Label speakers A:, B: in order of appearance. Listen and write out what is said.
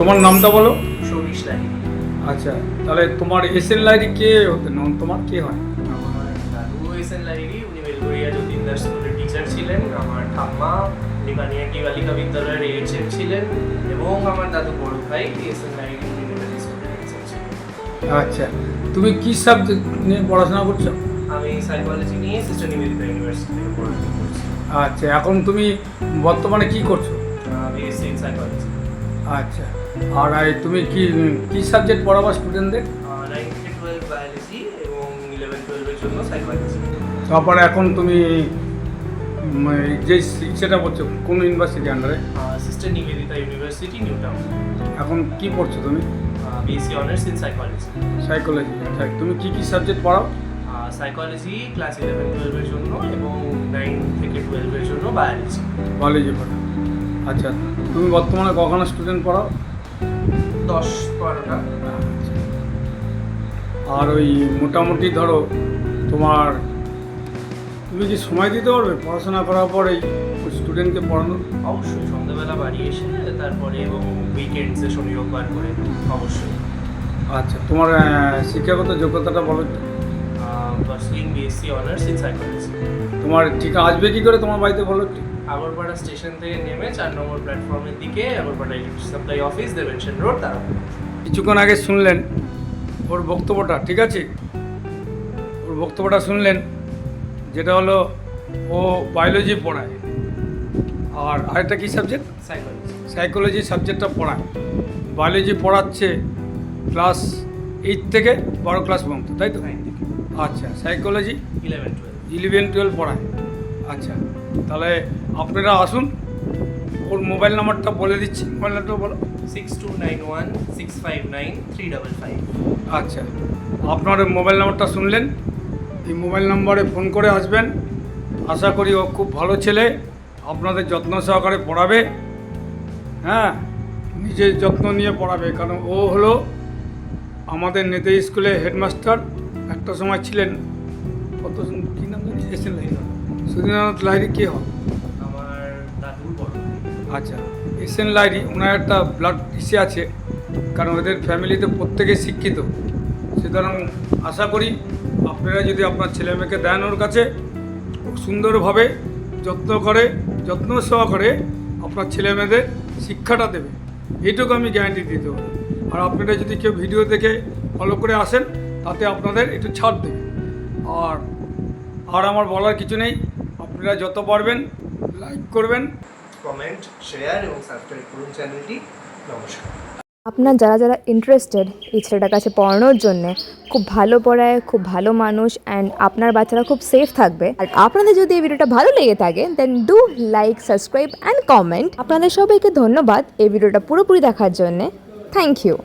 A: তোমার নামটা বলো।
B: সৌমিশ লাহিড়ী।
A: আচ্ছা, তাহলে তোমার এসএন লাহিড়ী কে হতেন, তোমার কে হয়?
B: আমার দাদু এসএন লাহিড়ী, উনি বেলগড়িয়া যতীন্দার স্কুলের টিচার ছিলেন। আমার ঠাম্মা লিকানিয়াটি বালিকা বিদ্যালয়ের এএচএম ছিলেন এবং আমার দাদু বড় ভাই এসএন লাহিড়ী ইউনিভার্সিটি স্কুলের এএচএম ছিলেন।
A: আচ্ছা, তুমি কি সাবজেক্ট নিয়ে পড়াশোনা করছো?
B: আমি সাইকোলজি নিয়ে সিস্টার নিবেদিতা ইউনিভার্সিটি থেকে পড়াশোনা করছি।
A: আচ্ছা, এখন তুমি বর্তমানে কি করছো?
B: BSc in psychology.
A: আচ্ছা, আর তুমি কি কি সাবজেক্ট পড়াবা স্টুডেন্টদের?
B: 9 থেকে 12 বায়োলজি এবং 11-12 এর জন্য সাইকোলজি।
A: তারপরে এখন তুমি যে সেটা পড়ছো কোন ইউনিভার্সিটি আন্ডারে?
B: Sister Nivedita university new town.
A: এখন কি পড়ছো তুমি?
B: BSc honours in psychology.
A: Psychology. আচ্ছা, তুমি কি কি সাবজেক্ট পড়াও?
B: সাইকোলজি ক্লাস 11-12 এর জন্য এবং 9 থেকে 12 এর জন্য বায়োলজি।
A: কলেজে পড়াও। আচ্ছা, তুমি বর্তমানে কখনো স্টুডেন্ট পড়াও?
B: 10-12টা।
A: আচ্ছা। আর ওই মোটামুটি ধরো তোমার তুমি কি সময় দিতে পারবে পড়াশোনা করার পরে ওই স্টুডেন্টকে পড়ানোর?
B: অবশ্যই সন্ধ্যাবেলা বাড়ি এসে তারপরে এবং উইকেন্ডসে শনি রোববার করে অবশ্যই।
A: আচ্ছা, তোমার শিক্ষাগত যোগ্যতাটা বলো একটু।
B: Pursuing BSc honours in psychology.
A: তোমার ঠিক আসবে কি করে তোমার বাড়িতে বলো একটু।
B: আগরপাড়া স্টেশন থেকে নেমে 4 নম্বর প্ল্যাটফর্মের দিকে আগরপাড়া ইলেকট্রিক সাপ্লাই অফিস, দেবেনশন রোড, তারাপুর।
A: কিছুক্ষণ আগে শুনলেন ওর বক্তব্যটা, ঠিক আছে? ওর বক্তব্যটা শুনলেন, যেটা হলো ও বায়োলজি পড়ায় আর আরেকটা কী সাবজেক্ট?
B: সাইকোলজি।
A: সাইকোলজি সাবজেক্টটা পড়ায়। বায়োলজি পড়াচ্ছে ক্লাস 8 থেকে 12 ক্লাস পর্যন্ত, তাই তো? আচ্ছা, সাইকোলজি
B: 11-12
A: পড়ায়। আচ্ছা, তাহলে আপনারা আসুন, ওর মোবাইল নাম্বারটা বলে দিচ্ছি। মোবাইল নাম্বারটা বলো।
B: 6291-659-355।
A: আচ্ছা, আপনার মোবাইল নাম্বারটা শুনলেন, এই মোবাইল নাম্বারে ফোন করে আসবেন। আশা করি ও খুব ভালো ছেলে, আপনাদের যত্ন সহকারে পড়াবে। হ্যাঁ, নিজের যত্ন নিয়ে পড়াবে, কারণ ও হলো আমাদের নেতাজি স্কুলে হেডমাস্টার একটা সময় ছিলেন। কত কী নাম জানি? এসএন লাহিড়ী। সুধীন্দ্রনাথ লাহিড়ী কে হয়?
B: আমার দাদুর বড় ভাই।
A: আচ্ছা, এসএন লাহিড়ী ওনার একটা ব্লাড ইসে আছে, কারণ ওদের ফ্যামিলিতে প্রত্যেকে শিক্ষিত। সুতরাং আশা করি আপনারা যদি আপনার ছেলেমেয়েকে দেন ওর কাছে, খুব সুন্দরভাবে যত্ন সহকারে আপনার ছেলেমেয়েদের শিক্ষাটা দেবে, এইটুকু আমি গ্যারান্টি দিতে পারি। আর আপনারা যদি কেউ ভিডিও দেখে ফলো করে আসেন, তাতে আপনাদের একটু ছাড় দেবে। আর আমার বলার কিছু নেই, আপনারা যত পারবেন লাইক করবেন,
B: কমেন্ট, শেয়ার এবং সাবস্ক্রাইব করুন চ্যানেলটি। নমস্কার।
C: আপনার যারা যারা ইন্টারেস্টেড এই ছেলেটার কাছে পড়ানোর জন্য, খুব ভালো পড়ায়, খুব ভালো মানুষ, অ্যান্ড আপনার বাচ্চারা খুব সেফ থাকবে। আর আপনাদের যদি এই ভিডিওটা ভালো লেগে থাকে, then do like, subscribe and comment. আপনাদের সবাইকে ধন্যবাদ এই ভিডিওটা পুরোপুরি দেখার জন্যে। Thank you.